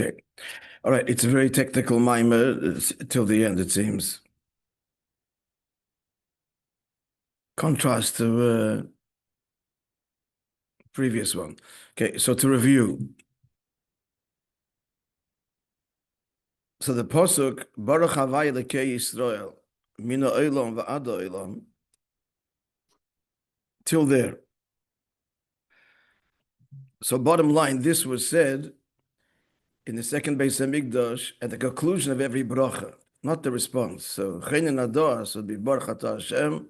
Okay. All right. It's a very technical maamer till the end, it seems. Contrast to previous one. Okay. So to review. So the posuk, Baruch Elokei Yisroel, Mina Olam va'ad Olam, till there. So bottom line, this was said in the second Beis Hamikdash at the conclusion of every bracha, not the response. So Chenin Adoas would be Baruch Atah Hashem,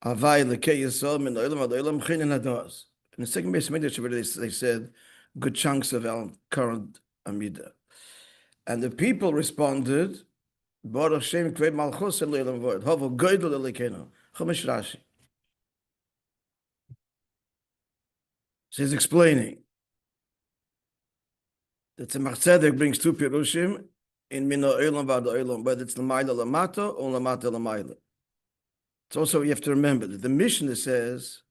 Havai Elokei Yisrael Min Olam Ad Olam Chenin Adoas. In the second Beis Hamikdash, they said good chunks of our current Amidah. And the people responded, Baruch Shem Kvei Malchus Elolam Vod, Hovo Goydel Elokeinu, Chumash Rashi. So he's explaining that the ''tשכ" brings two pirushim in Mino Olam V'ad Olam, whether it's L'mayla L'mata or L'mata L'mayla. It's also, you have to remember that the Mishnah says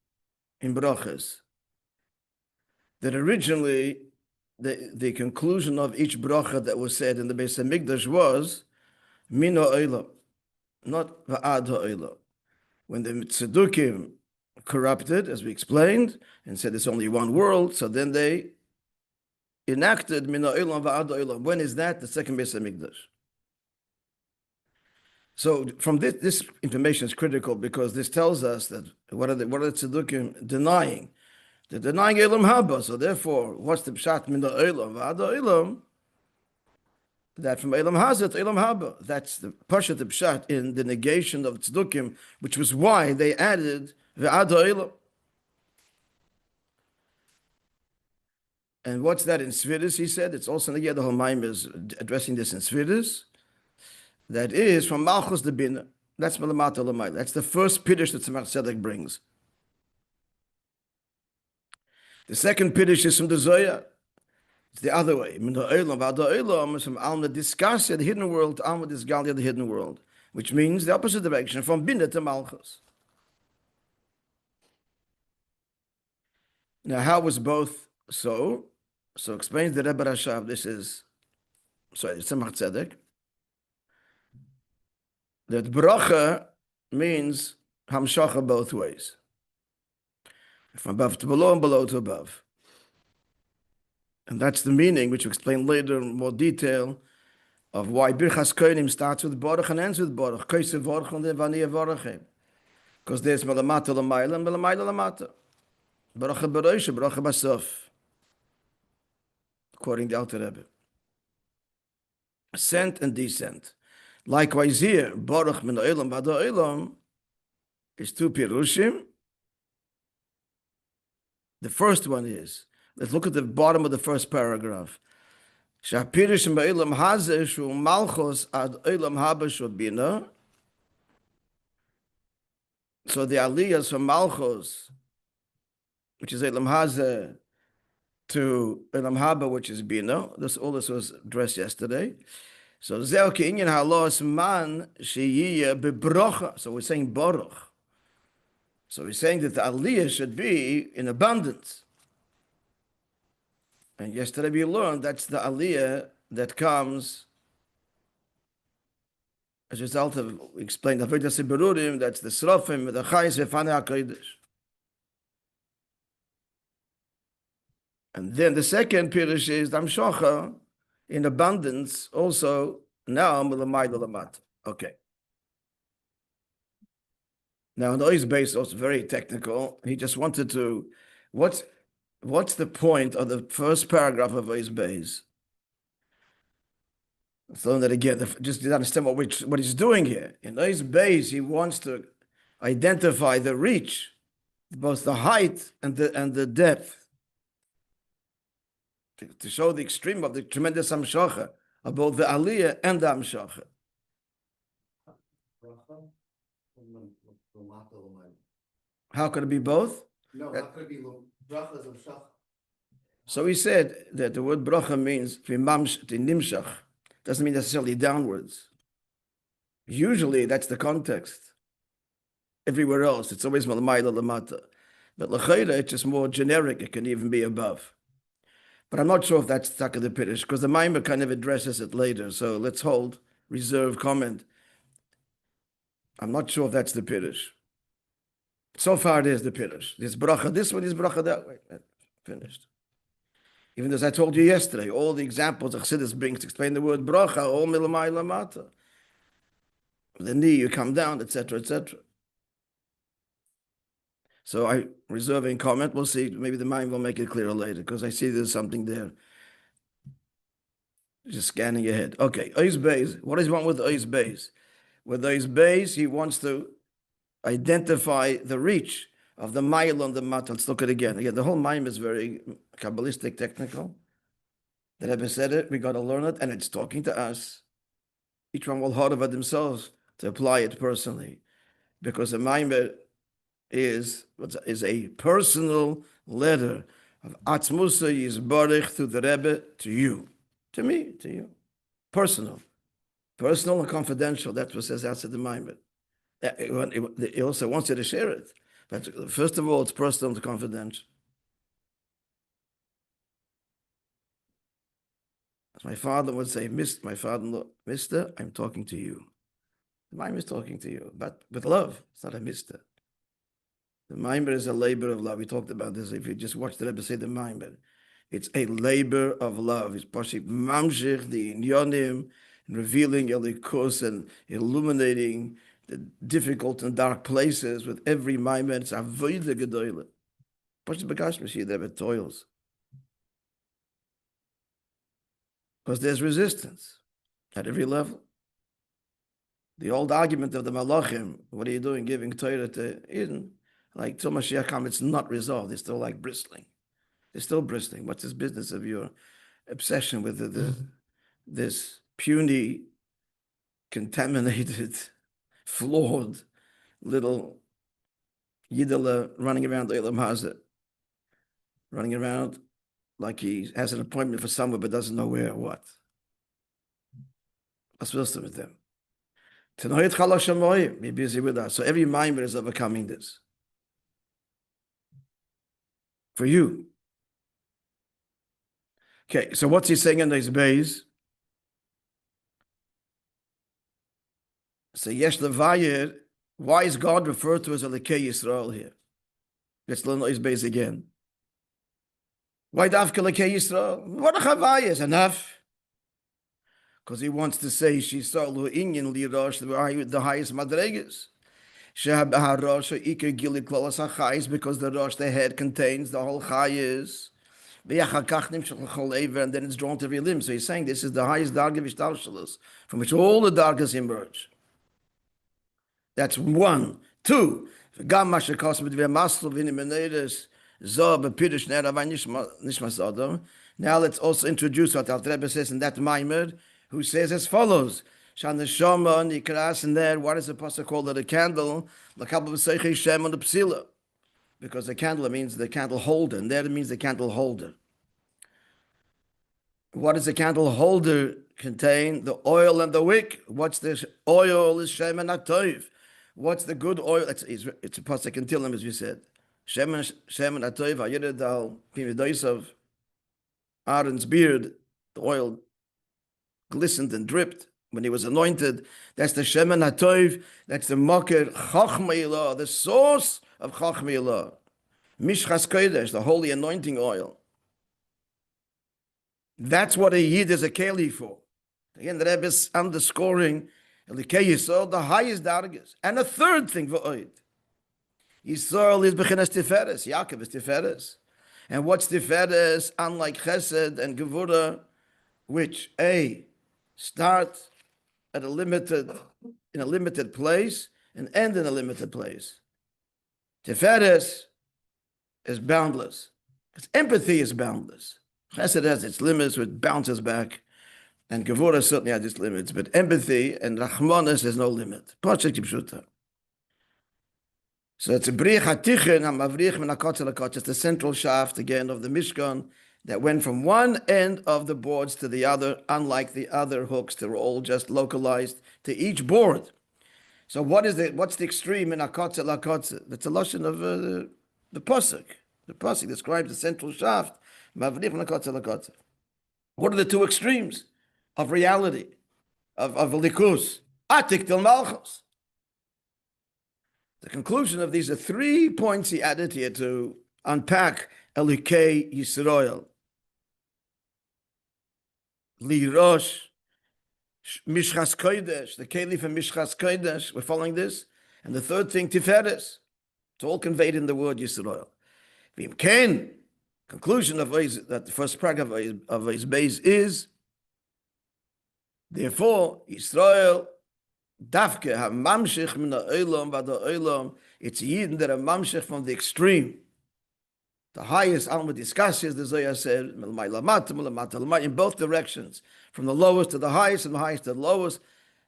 in Brachas that originally the conclusion of each bracha that was said in the Beis Hamikdash was Mino Olam, not V'ad Olam. When the Tzedukim corrupted, as we explained, and said it's only one world, so then they enacted Mina Olam V'ad Olam. When is that? The second Beis Hamikdash. So from this information is critical because this tells us that what are the Tzedukim denying? They're denying Olam Haba. So therefore, what's the pshat Mina Olam V'ad Olam? That from Olam Hazeh to Olam Haba. That's the pashat pshat in the negation of Tzedukim, which was why they added V'ad Olam. And what's that in Svidus? He said it's also the whole Maim is addressing this in Svidus. That is from Malchus the Bina. That's Malamata Lamai. That's the first Piddush that ''tשכ" brings. The second Piddush is from the Zoya. It's the other way. Min ha'olam v'ad ha'olam is from Alma Discassia, the hidden world, to Alma Disgalia, the hidden world, which means the opposite direction, from Bina to Malchus. Now, how was both so? So explains the Rebbe Rashav, this is, sorry, ''tשכ," that bracha means hamshacha both ways. From above to below and below to above. And that's the meaning, which we'll explain later in more detail, of why Birchas Kohanim starts with Boruch and ends with Boruch. Because there's Melamata L'mayla and Melamata L'mata. Baruch HaBarosh, Baruch HaBasof. According to the Alter Rebbe. Ascent and descent. Likewise here, Baruch Min Olam V'ad Olam is two pirushim. The first one is, let's look at the bottom of the first paragraph. Sha'pirush Ba'olam Hazeh Shu Malchus Ad Olam Haba Shu Bina. So the aliyahs from Malchus, which is Olam Hazeh, to Olam Haba, which is Bina. All this was addressed yesterday. So Zeh Ke'inyan Halos Man She'yiyeh B'brocha. So we're saying Boruch. So we're saying that the aliyah should be in abundance. And yesterday we learned that's the aliyah that comes as a result of, we explained, that's the Srofim, the Chayis, V'fanei HaKodesh. And then the second pirush is Damshocha, in abundance, also now M'lamayla L'mata. Okay. Now, the Ois base also very technical. He just wanted to, what's the point of the first paragraph of Ois base? So that again, just to understand what he's doing here. In Ois base, he wants to identify the reach, both the height and the depth, to show the extreme of the tremendous Hamshacha, of both the Aliyah and the Hamshacha. How could it be both? No, how could it be brachas of shach? So he said that the word bracha means nimshach. Doesn't mean necessarily downwards. Usually that's the context. Everywhere else, it's always malamayla lamata. But l'chayra, it's just more generic. It can even be above. But I'm not sure if that's stuck in the Piddush, because the Maimer kind of addresses it later. So let's hold reserve comment. I'm not sure if that's the Piddush. So far, it is the Piddush. There's bracha this way, there's bracha that way. Finished. Even as I told you yesterday, all the examples of Chassidus brings to explain the word bracha, all milamai lamata. The knee, you come down, etc., etc. So I reserving comment. We'll see. Maybe the mind will make it clearer later, because I see there's something there. Just scanning ahead. Okay, Ois Beis. What does he want with Ois Beis? With Ois Beis, he wants to identify the reach of the mile on the mat. Let's look at it again. Again, the whole mime is very Kabbalistic, technical. The Rebbe said it, we got to learn it, and it's talking to us. Each one will hold about themselves to apply it personally. Because the mime is a personal letter of Atzmusa Yisborich through the Rebbe to you. To me, to you. Personal. Personal and confidential. That's what says outside the mime. He also wants you to share it. But first of all, it's personal and confidential. As my father would say, my father-in-law, Mister, I'm talking to you. The mime is talking to you, but with love. It's not a mister. The maimer is a labor of love. We talked about this. If you just watch the Rebbe say the maimer, it's a labor of love. It's pashik mamshich the inyonim, revealing Elikus and illuminating the difficult and dark places with every maimer. It's avodah gedoyle. Pashik b'gash Mashiach there toils, because there's resistance at every level. The old argument of the Malachim, what are you doing giving Torah to Eden? Like till Mashiach comes, it's not resolved. They're still like bristling. They're still bristling. What's this business of your obsession with this puny, contaminated, flawed little Yidela running around the Elam Hazeh, running around like he has an appointment for somewhere but doesn't know where or what? What's wisdom with them? Tonight, Chalashamoy, be busy with us. So every mimer is overcoming this. For you. Okay, so what's he saying in these bays? So Yesh Levayir, why is God referred to as Elokei Yisroel here? Let's learn these bays again. Why Dafka Elokei Yisroel? What a Chavayir is enough. Because he wants to say she saw Lu Inyan Lirosh, the highest madregas. Because the Rosh, the head, contains the whole chayis, and then it's drawn to every limb. So he's saying this is the highest darga v'shtalshalos, from which all the dargas emerge. That's one. Two. Now let's also introduce what Al Rebbe says in that Maimer, who says as follows. And there, what is the pasuk called? A candle, because the candle means the candle holder, and there it means the candle holder. What does the candle holder contain? The oil and the wick. What's the oil? Is Shem and Atoiv. What's the good oil? It's a pasuk in Tillim, as we said. Shem and Atoiv, Hayered al Pimidoisav, Aaron's beard, the oil glistened and dripped when he was anointed. That's the Shemen HaTov. That's the Makir Chachmeilah, the source of Chachmeilah. Mishchas Kodesh, the holy anointing oil. That's what a Yid is a Keli for. Again, the Rebbe is underscoring Elokei Yisroel, the highest dargas. And a third thing for Oid. Yisroel is Bechinas Tiferes. Yaakov is Tiferes. And what's Tiferes? Unlike Chesed and Gevurah, which start in a limited place and end in a limited place. Tiferes is boundless. Because empathy is boundless. Chesed has its limits, which bounces back. And Gevurah certainly has its limits. But empathy and Rachmanis has no limit. So it's a Brich HaTichin, HaMavrich Min HaKotzel HaKotzel. It's the central shaft, again, of the Mishkan, that went from one end of the boards to the other, unlike the other hooks. They were all just localized to each board. So what's the extreme in HaKotzel HaKotzel? That's a lotion of the pasuk. The pasuk describes the central shaft. What are the two extremes of reality, of likus? Atik til malchus. The conclusion of these are 3 points he added here to unpack Elokei Yisroel. Lirosh, Mishchas Kodesh, the Keli from Mishchas Kodesh, we're following this. And the third thing, Tiferes. It's all conveyed in the word Yisroel. Vim Ken, conclusion of that the first paragraph of his base is, therefore, Yisroel, Dafke ha-mamshich min ha'olam v'ad ha'olam, it's Yidden that are mamshich from the extreme. The highest Alma discusses, the Zohar said, in both directions, from the lowest to the highest and the highest to the lowest.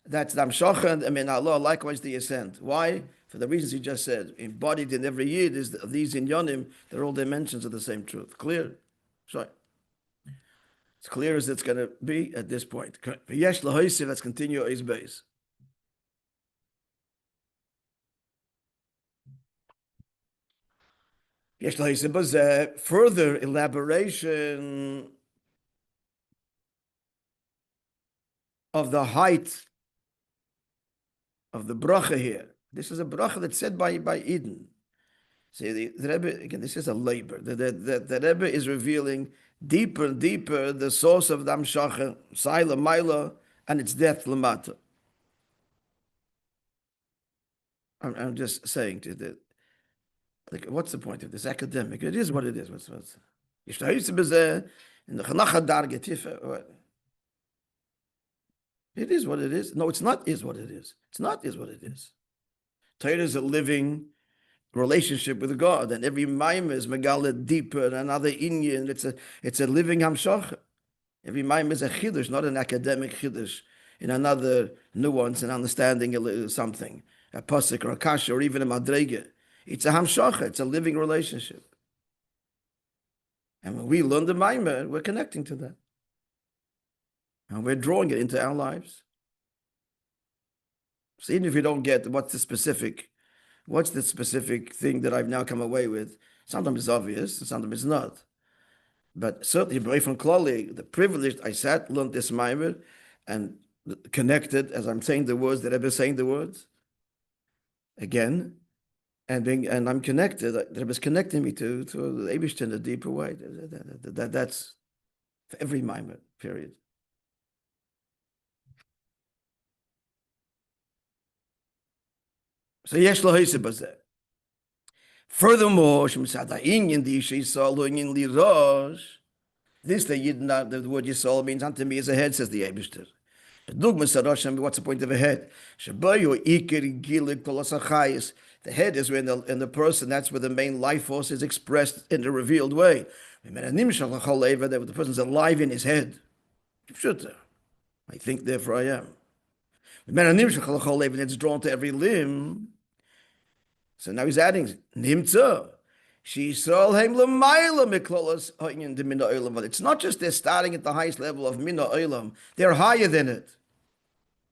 That's the Amshach and Allah, likewise the ascent. Why? For the reasons he just said. Embodied in every Yid is these Inyanim, they're all dimensions of the same truth. Clear? Sorry. As clear as it's going to be at this point. Let's continue his base. Further elaboration of the height of the bracha here. This is a bracha that's said by Eden. See, the Rebbe, again, this is a labor. The Rebbe is revealing deeper and deeper the source of the Amshacha, Saila, Maila, and its death, Lamata. I'm just saying to the, like, what's the point of this academic? It is what it is. It is what it is. No, it's not is what it is. It's not is what it is. Torah is a living relationship with God, and every maim is megala deeper, and another inyan. It's a living hamshach. Every maim is a chiddush, not an academic chiddush, in another nuance and understanding of something, a pasuk or a kasha or even a madrege. It's a hamshacha. It's a living relationship. And when we learn the maimah, we're connecting to that. And we're drawing it into our lives. So even if you don't get what's the specific thing that I've now come away with, sometimes it's obvious, and sometimes it's not. But certainly, from Klali, the privilege, I sat, learned this maimah, and connected, as I'm saying the words, the Rebbe is saying the words, again, and I'm connected, the Rebbe is connecting me to the Eibishter in a deeper way. That's for every maimah, period. So yesh lo hoseh bazeh. Furthermore, in the Yisroel in lirosh, this the word Yisroel means unto me as a head, says the Eibishter. What's the point of a head? The head is where in the person, that's where the main life force is expressed in a revealed way. The person's alive in his head. I think, therefore I am. It's drawn to every limb. So now he's adding nimtza. It's not just they're starting at the highest level of mina olam; they're higher than it.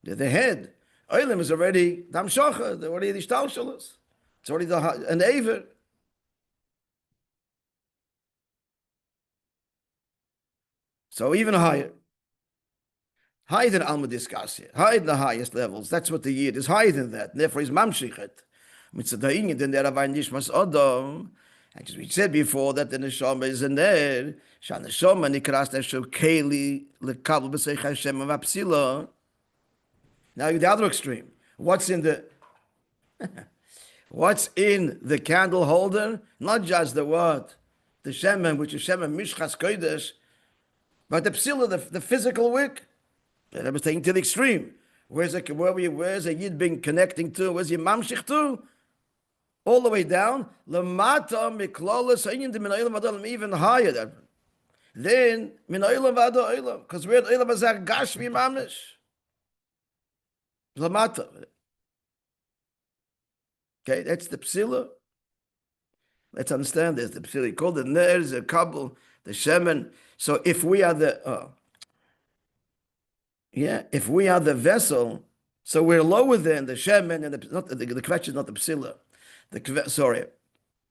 They're the head. Olam is already damshacha. They're already the shtalshalos. It's already an aver. So even higher. Higher than Alma Diskasia, higher than the highest levels. That's what the Yid is, higher than that. And therefore, he's mamshichet. Mitzadayin, then there are nishmas adam. And as we said before, that the neshama is in there. Shan neshama nikras neshav keli lekabel b'seich Hashem v'apsila. Now the other extreme. What's in the candle holder? Not just the what, the shemen, which is shemen mishchas kodesh, but the psila, the physical wick. And I was taking to the extreme. Where's a Yid being connecting to? Where's your mamshich to? All the way down. Lamata miklalas even higher. Then minaylam vada olam, because we're olam azar gashmi mamish. Lamata. Okay, that's the psila. Let's understand this. The psila called the ner, the kabel, the shemen. So if we are the if we are the vessel, so we're lower than the shemen, and the question is not the psila. Sorry,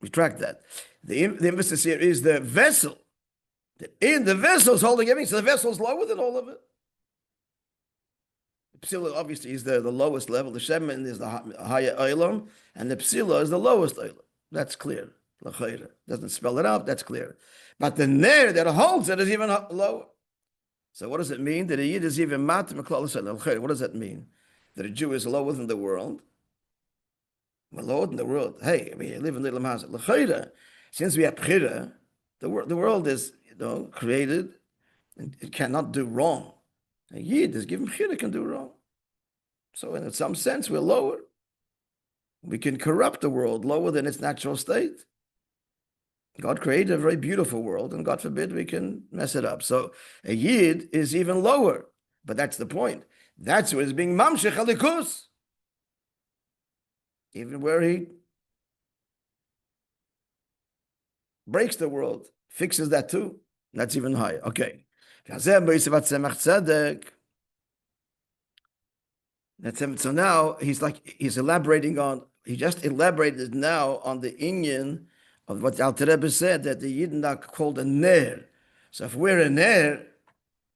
retract that. The emphasis here is the vessel. In the vessel is holding everything, so the vessel is lower than all of it. The psila obviously is the lowest level. The shemen is the higher olam, and the psila is the lowest olam. That's clear. Doesn't spell it out, that's clear. But the ner that holds it is even lower. So what does it mean? That a yid is even mat m'klal. What does that mean? That a Jew is lower than the world? We're lower than the world. Hey, we live in little mazah. Since we have bchira, the world is created, and it cannot do wrong. A yid is given bchira, can do wrong. So in some sense, we're lower. We can corrupt the world lower than its natural state. God created a very beautiful world, and God forbid we can mess it up. So a yid is even lower, but that's the point. That's what is being mamshech alikus. Even where he breaks the world, fixes that too. That's even higher. Okay. So now he's elaborating on, he just elaborated now on the inyan of what the Alter Rebbe said, that the Yidden are called a ner. So if we're a ner,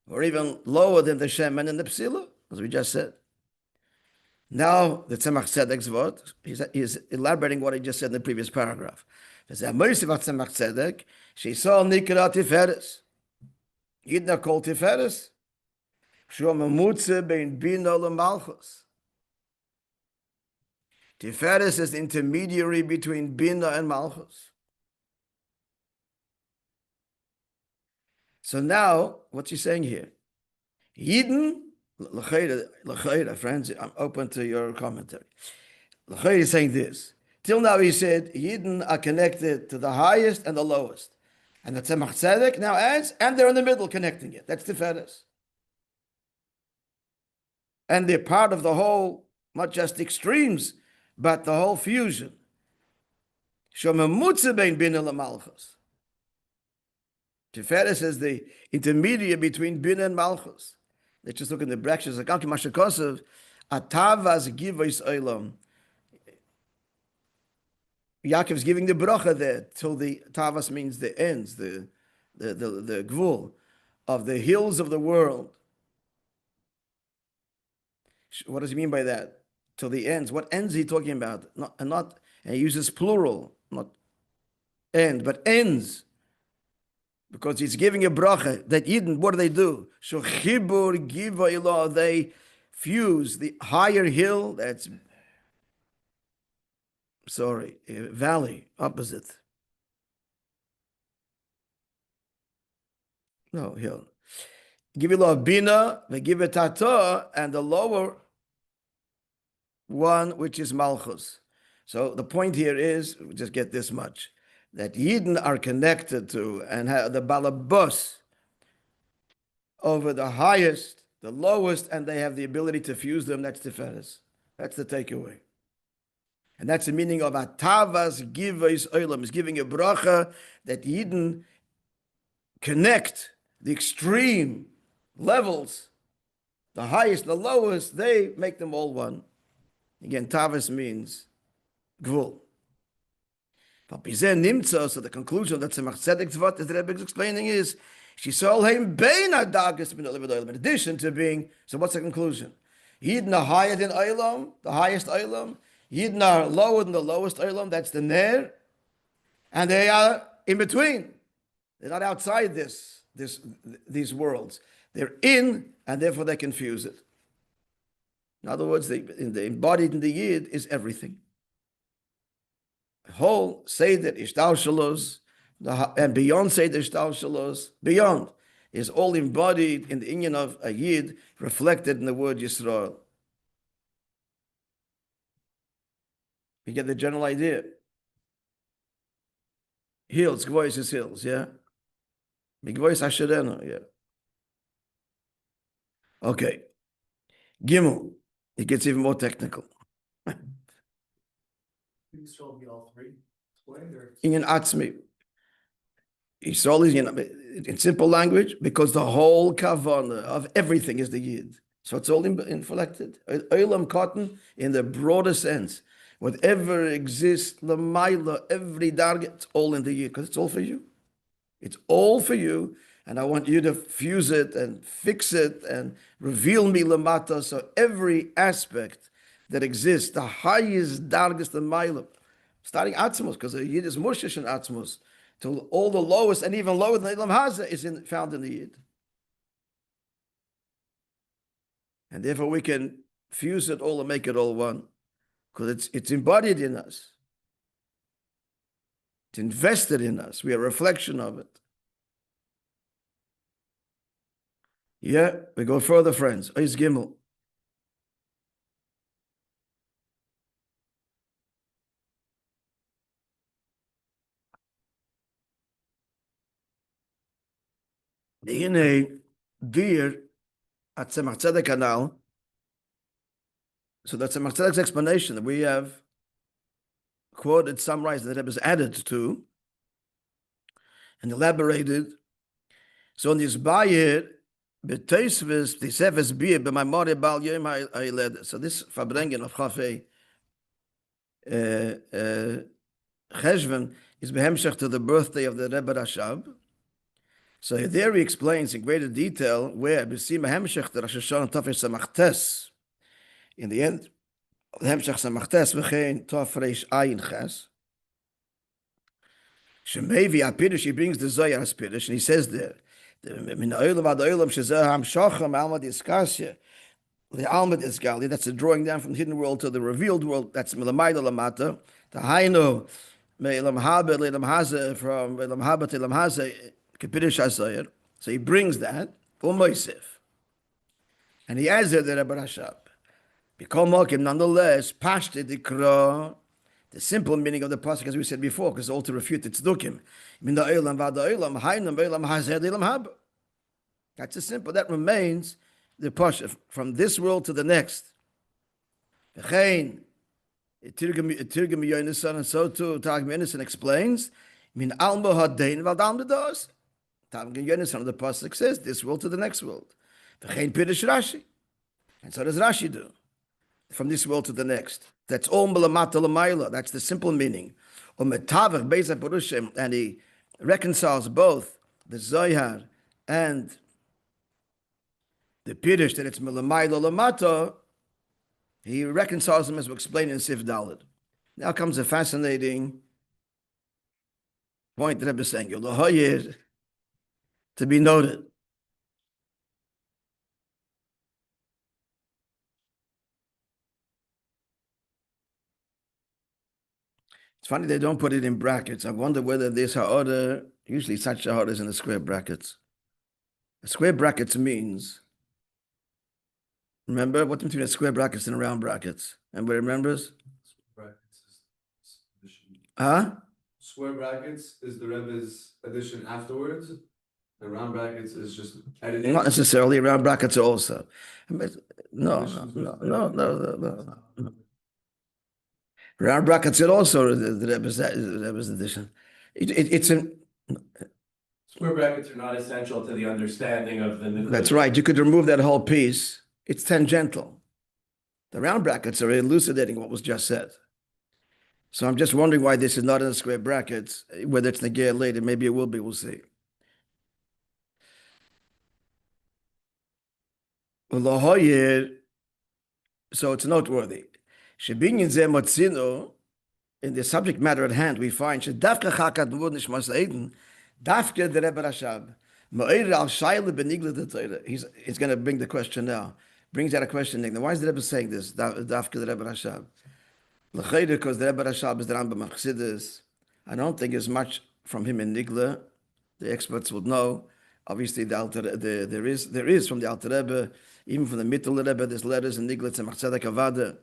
we're even lower than the shemen and the psila, as we just said. Now the Tzemach Tzedek's word, he's elaborating what he just said in the previous paragraph. She saw Nikra Tiferes. Yidden are called Tiferes. Tiferes is the intermediary between Bina and Malchus. So now, what's he saying here? Yidden, l'chayra, friends, I'm open to your commentary. L'chayra is saying this. Till now he said, Yidden are connected to the highest and the lowest. And the Tzemach Tzedek now adds, and they're in the middle connecting it. That's Tiferes. And they're part of the whole, not just extremes, but the whole fusion. Shomemutze bein Bina leMalchus. Tiferes is the intermediate between Bina and Malchus. Let's just look in the brachas. Atavas givos olam. Yaakov's giving the bracha there till the Tavas means the ends, the gvul of the hills of the world. What does he mean by that? Till the ends. What ends is he talking about? And he uses plural, not end, but ends. Because he's giving a bracha that Yidden, what do? Shochibur giva ilah, they fuse the higher hill, that's valley, opposite. No, hill. Give ilah bina, they give it tata, and the lower one, which is malchus. So the point here is, we just get this much, that Yidden are connected to and have the balabus over the highest, the lowest, and they have the ability to fuse them. That's Tiferes. That's the takeaway. And that's the meaning of Atavas Givos Olam, is giving a bracha that Yidden connect the extreme levels, the highest, the lowest, they make them all one. Again, Tavas means Gvul. So the conclusion that Tzemach Tzedek's vot, as the Rebbe is explaining, is in addition to being, so what's the conclusion? Yidden are higher than Olam, the highest Olam. Yidden are lower than the lowest Olam, that's the Ner. And they are in between. They're not outside these worlds. They're in, and therefore they confuse it. In other words, the embodied in the Yid is everything. Whole Seder Ishtalshalos, and beyond Seder Ishtalshalos, beyond, is all embodied in the inyan of a Yid, reflected in the word Yisroel. You get the general idea. Hills, Gvois is hills, yeah? Gvois Ashereno, yeah. Okay. Gimel, it gets even more technical. Yisroel be all three. In Atzmi. Yisroel is in simple language, because the whole kavanah of everything is the Yid. So it's all inflected. Olam cotton in the broader sense. Whatever exists, Lamaila, every darga, it's all in the Yid, because it's all for you. It's all for you, And I want you to fuse it and fix it and reveal me lamata. So every aspect that exists, the highest dargest the mailam, starting atzmos, because the yid is mushish and atzmos, till all the lowest and even lower than Ilam Haza is found in the yid. And therefore we can fuse it all and make it all one, because it's embodied in us. It's invested in us. We are a reflection of it. Yeah, we go further, friends. Ois Gimel. Hine dir at Tzemach Tzedek Kanal. So that's Tzemach Tzedek's explanation that we have quoted, summarized, that it was added to and elaborated. So in this Bayir, B'teisves, Tisefes Bier, B'maimori Bal Yom HaYiled. So this Farbrengen of Chafei Cheshvan is behemshech to the birthday of the Rebbe Rashab. So there he explains in greater detail where B'sim Hemshech the Rosh Hashanah Tafresh Samachtes. In the end, Hemshech Samachtes v'chein Tafresh Ayin Ches. Shemevi HaPirush, he brings the Zohar as Pirush, and he says there, Min ha'olam ad ha'olam shezeh ha'amshocha ma'alma diskasya le'alma disgali. That's a drawing down from the hidden world to the revealed world. That's milamayla lamata. The hainu me'elam haba le'elam haza, from elam haba to elam haza kepirush hazoyer. So he brings that u'moisef, and he adds there the Rebbe Rashab. B'kol mokim, nonetheless, pashte dikra, the simple meaning of the pasuk, as we said before, because all to refute its dukim. Min ha'olam v'ad ha'olam hainu me'elam haza le'elam haba. That's a simple. That remains the pasuk from this world to the next. V'chein Tirgum Yonasan, and so too Targum Yonasan explains, Min alma hadein v'al alma dos. Targum Yonasan, the pasuk says, this world to the next world. V'chein Pirush Rashi, and so does Rashi do, from this world to the next. That's all melamata l'mayla. That's the simple meaning. Umetavach beis haPurushim, and he reconciles both the Zohar and the Pirush, that it's melamayla lamata. He reconciles them as we explain in Sif Daled. Now comes a fascinating point that I've been saying. To be noted. It's funny they don't put it in brackets. I wonder whether this ha'orah, usually such ha'orah is in the square brackets. The square brackets means, remember, what's between the square brackets and the round brackets? Anybody remembers? Huh? Square brackets is the Rebbe's addition afterwards. The round brackets is just editing. Not necessarily. Round brackets are also. No. Round brackets are also the Rebbe's addition. It's an. Square brackets are not essential to the understanding of the. That's right. You could remove that whole piece. It's tangential. The round brackets are elucidating what was just said. So I'm just wondering why this is not in the square brackets. Whether it's negay later, maybe it will be. We'll see. So it's noteworthy. In the subject matter at hand, we find Dafke the Rebbe Rashab. He's going to bring the question now. Brings out a question. Now, why is the Rebbe saying this? Dafke the Rebbe Rashab. Because the Rebbe Rashab is the Rambam of Chassidus. I don't think there's much from him in Nigla. The experts would know. Obviously, there is from the Alter Rebbe, even from the Mittel Rebbe, there's letters in Nigla Tzemach Tzedek Avada,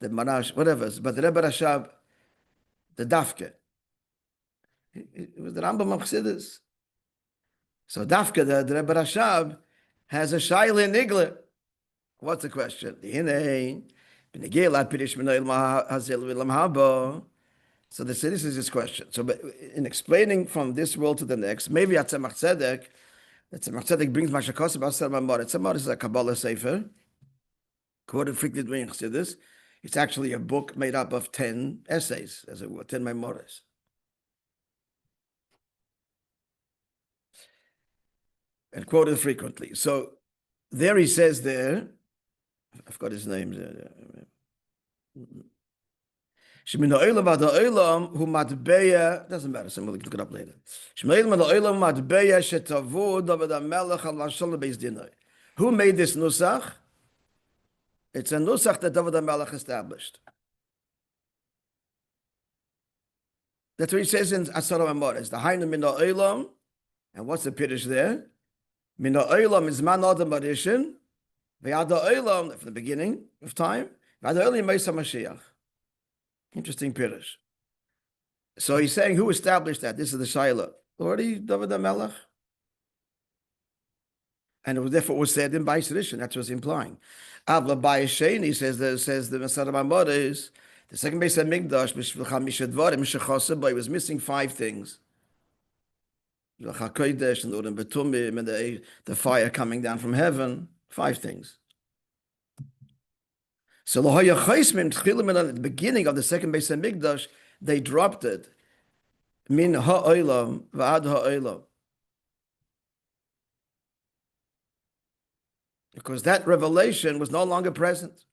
the Marash, whatever. But the Rebbe Rashab, the Dafke, it was the Rambam of Chassidus. So Dafke, the Rebbe Rashab, has a Shaila in Nigla. What's the question? So this is his question. So in explaining from this world to the next, maybe at Tzemach Tzedek, that Tzemach Tzedek brings Mashakos about Tzemach Tzemach is a Kabbalah Sefer, quoted frequently in Chassidus. It's actually a book made up of 10 essays, as it were, 10 memoirs. and quoted frequently. So there he says there, I forgot his name. Shemin ha'olam v'ad ha'olam hu matbeya, doesn't matter, so we'll look it up later. Shemin ha'olam v'ad ha'olam matbeya shetavu David HaMelech al mashal beis dinai. Who made this nusach? It's a nusach that David HaMelech established. That's what he says in Asar HaMamor. It's the Hainu min ha'olam, and what's the piddush there? Min ha'olam is man adam arishin, v'ad ha'olam, from the beginning of time, v'ad ha'olam Meisa Mashiach. Interesting piddush. So he's saying, who established that? This is the Shaila. Already David HaMelech. And it was therefore was said in Bais Rishon. That's what it's implying. Avla Bais Sheni says the Masar HaMamor is the second base of Migdash, but he was missing 5 things. And the fire coming down from heaven, 5 things. So at the beginning of the second base of Migdash, they dropped it. Min ha'olam v'ad ha'olam. Because that revelation was no longer present.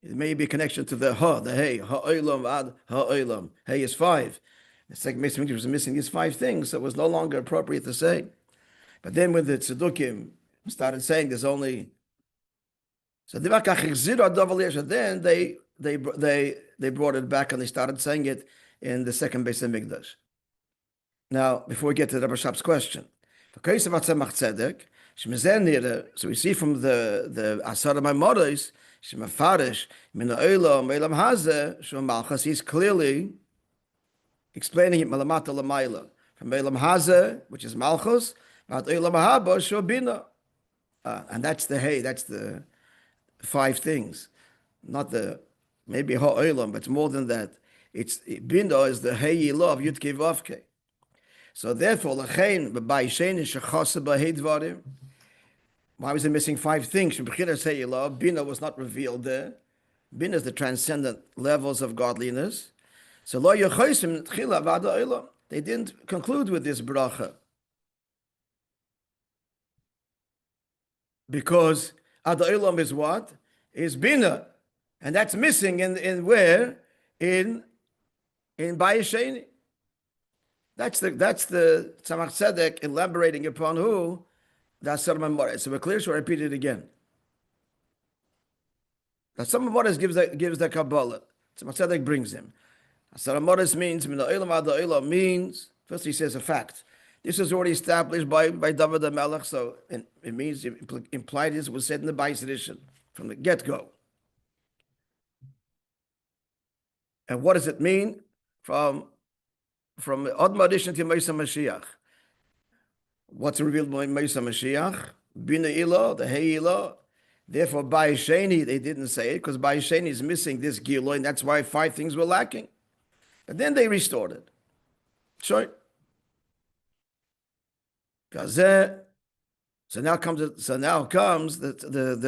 It may be a connection to the hey, ha'olam v'ad ha'olam. Hey is 5. The second base of Migdash was missing these 5 things, so it was no longer appropriate to say. But then when the Tzedukim started saying there's only, so then they brought it back and they started saying it in the second base of Migdash. Now, before we get to the Rabbi Shab's question, so we see from the Asar HaMamoros, he's clearly explaining it from Elam Hazeh, which is Malchus, and that's the 5 things, not the maybe ha'olam, but it's more than that. It's bina is the hey love yudke vavke. So therefore, why was it missing 5 things? Bina was not revealed there. Bina is the transcendent levels of godliness. So they didn't conclude with this bracha. Because Ad Olam is what? Is Bina. And that's missing in where? In Bayesheni. That's the Tzemach Tzedek elaborating upon who? The Asar HaMamor. So we're clear, so I repeat it again. The Asar HaMamor gives the Kabbalah. Tzemach Tzedek brings him. Asar HaMamor means, Min ha'olam ad ha'olam means, first he says a fact. This was already established by David HaMelech, so it means, implied this was said in the Bais Rishon from the get-go. And what does it mean? From Admo to Moishe Mashiach. What's revealed by Moishe Mashiach? Bina Ilah, the Hey Ilah. Therefore, Bais Sheni, they didn't say it, because Bais Sheni is missing this Gilah, and that's why 5 things were lacking. But then they restored it. Sure. So now comes the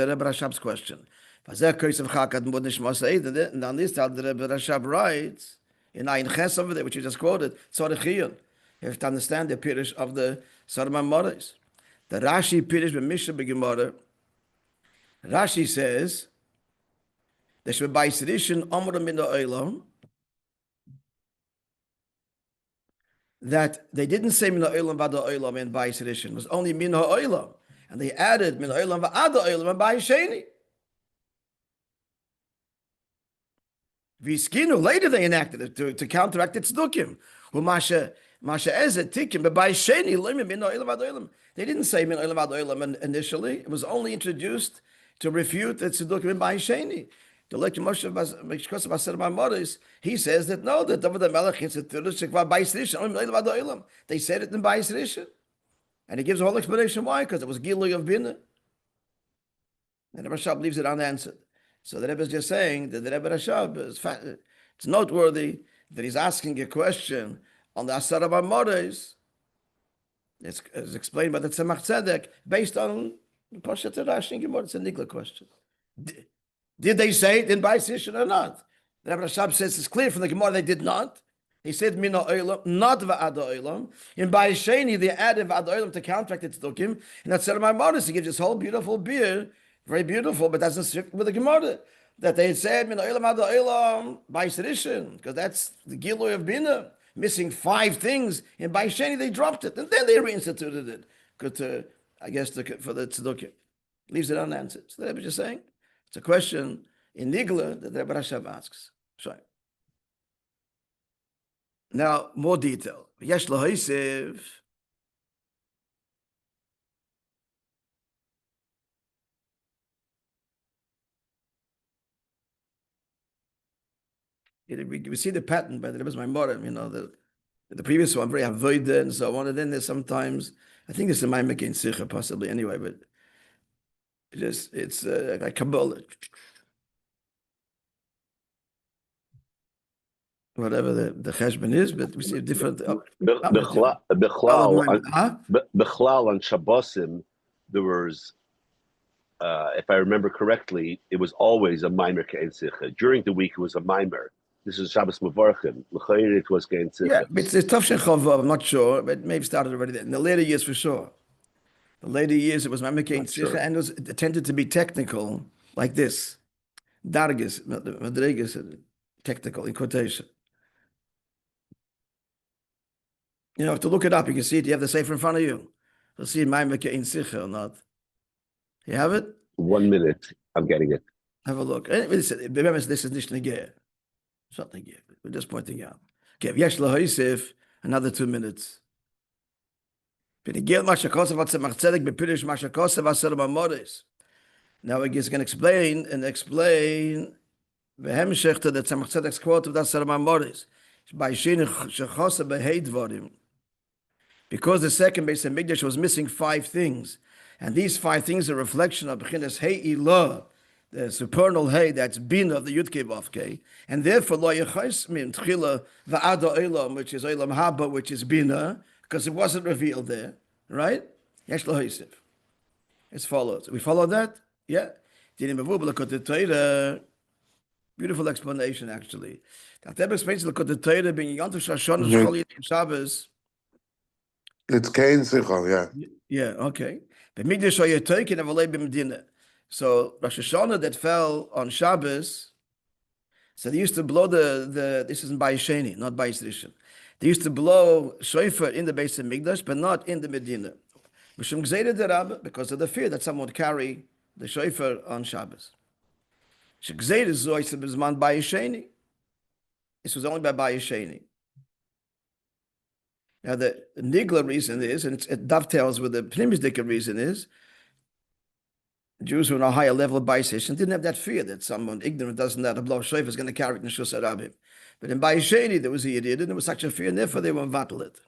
Rebbe Rashab's question. And on this time, the Rebbe Rashab writes in Ayin Ches over there, which you just quoted, Tzorechiyun. You have to understand the pirish of the Asar HaMamoros. The Rashi pirish b'Mishnah b'Gemara. Rashi says, "The Sheba'is Rishon Amru min ha'olam." That they didn't say min ha'olam v'ad ha'olam in Bais Rishon. It was only min ha'olam. And they added min ha'olam v'ad ha'olam in Bais Sheni. V'skinu, later they enacted it to counteract its tzdukim. Masha ezet tikim, but Bais Sheni, min ha'olam v'ad ha'olam. They didn't say min ha'olam v'ad ha'olam initially. It was only introduced to refute the tzdukim in Bais Sheni. The Elokei Moshe he says that no, that David HaMelech is a ''tchk Bais Rishon. They said it in Bais Rishon, and he gives a whole explanation why, because it was Gilui of Bina. And the Rashab leaves it unanswered. So the Rebbe is just saying that the Rebbe Rashab it's noteworthy that he's asking a question on the Asar HaMamoros. It's explained by the Tzemach Tzedek based on Pashat Rashi and Gemara. It's a Nikla question. Did they say it in Bais Rishon or not? The Rebbe Rashab says it's clear from the Gemara they did not. He said mina olam, not va'ada olam. In Ba'isheni, they added va'ada olam to counteract the tzdukim. And that's my Gemara. He gives this whole beautiful beer, very beautiful, but doesn't strict with the Gemara. That they had said mina olam va'ada olam by tradition, because that's the Giloy of Bina. Missing 5 things. In Ba'isheni, they dropped it. And then they reinstituted it. I guess, for the tzdukim. Leaves it unanswered. So the Rebbe just saying, it's a question in Nigla that the Rebbe Rashav asks. Sorry. Now, more detail. Yesh lahoisiv. We see the pattern, but it was my mother, the previous one, very avoided and so on. And then there's sometimes, I think it's a Maimik in Sikha possibly anyway, but it's like Kabbalah. Whatever the cheshbon is, but we see different. Bechlal on Shabbosim, there was, if I remember correctly, it was always a Maimer Ke'en Sicha. During the week, it was a Maimer. This is Shabbos Mevarchim. L'chayr, it was Ke'en Sicha. Yeah, it's tough Shechavav, I'm not sure, but maybe started already then. In the later years, for sure. The later years, it was Maimer Ke'en Sicha, and it tended to be technical, like this. Dargis, Madrigas, technical, in quotation. To look it up, you can see it. You have the Sefer in front of you. You'll see Maimer Ke'en Sicha or not. You have it? 1 minute. I'm getting it. Have a look. Remember, this is nicht negeh. It's not negeh. We're just pointing out. Okay, yesh lahoisif, another 2 minutes. Now he's going to explain the hemshech to the Tzemach Tzedek's quote of that Sarah Moris. Because the second base of Mikdash was missing 5 things. And these 5 things are a reflection of B'chinas Hei Ilah, the supernal Hei, that's Bina of the Yudkei Vavkei. And therefore, Lo Yechais Min Tchila Va'ada Olam, which is Olam Haba, which is Bina, because it wasn't revealed there, right? Yesh Lo Ha'isiv. As follows. We follow that? Yeah. Beautiful explanation, actually. That explains the Torah being Yom Tov Shashon Shchol Yom Shabbos. It's Ke'en Sicha, yeah. Yeah, okay. So Rosh Hashanah that fell on Shabbos, so they used to blow this is in Ba'isheni, not Ba'isrishon. They used to blow shofar in the base of Mikdash, but not in the Medina. Because of the fear that someone would carry the shofar on Shabbos. This was only by Ba'isheni. Now, the Nigla reason is, and it dovetails with the Pnimisdika reason is, Jews who are on a higher level of Ba'isation didn't have that fear that someone ignorant doesn't know how to blow shofar is going to carry it in Shus Arabim. But in Ba'isheni, there was the idiot, and there was such a fear, and therefore they won't vattle it.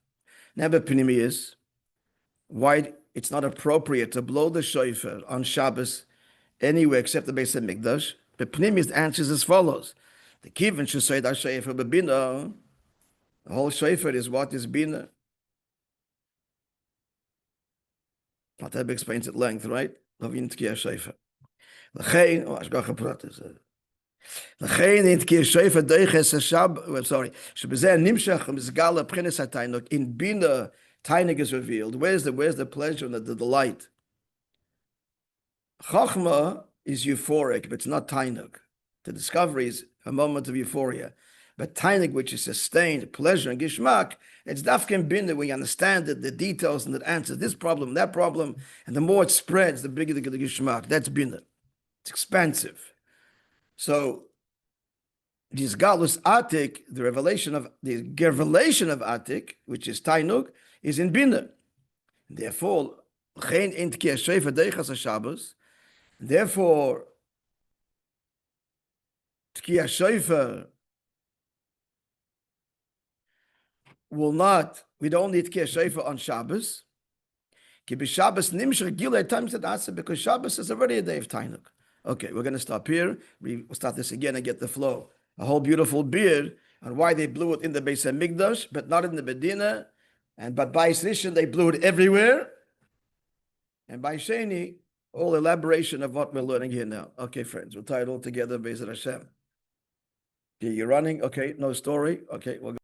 Now, the Pnimi is, why it's not appropriate to blow the shofar on Shabbos anywhere except the base of Mikdash. The Pnimi answers as follows. The Kivin should say that shofar b'bina. The whole shofar is what is bina. Matab explains at length, right? Lovin tkiya shofar. L'chein, ashgacha pratis. L'chein in tkiya shofar deiches hashab. I'm sorry. Shebezeh nimshach mizgala p'chinas ha'tainuk. In bina, tainuk is revealed. Where's the pleasure and the delight? Chachma is euphoric, but it's not tainuk. The discovery is a moment of euphoria. But tainuk, which is sustained pleasure and gishmak, it's dafkin bin that we understand the details and the answers, this problem, that problem, and the more it spreads, the bigger the gishmak. That's bina. It's expansive. So, this galus atik, the revelation of atik, which is tainuk, is in bina. Therefore, chen in tkiya shofar deichas haShabbos. Therefore, tkiya shofar will not, we don't need tkiya shofar on Shabbos. Because Shabbos is already a day of tainuk. Okay, we're going to stop here. We'll start this again and get the flow. A whole beautiful beer on why they blew it in the base of Mikdash, but not in the Medina. But by Srishan, they blew it everywhere. And by Sheni, all elaboration of what we're learning here now. Okay, friends, we'll tie it all together, Be'ezrat Hashem. Okay, you're running. Okay, no story. Okay, we'll go.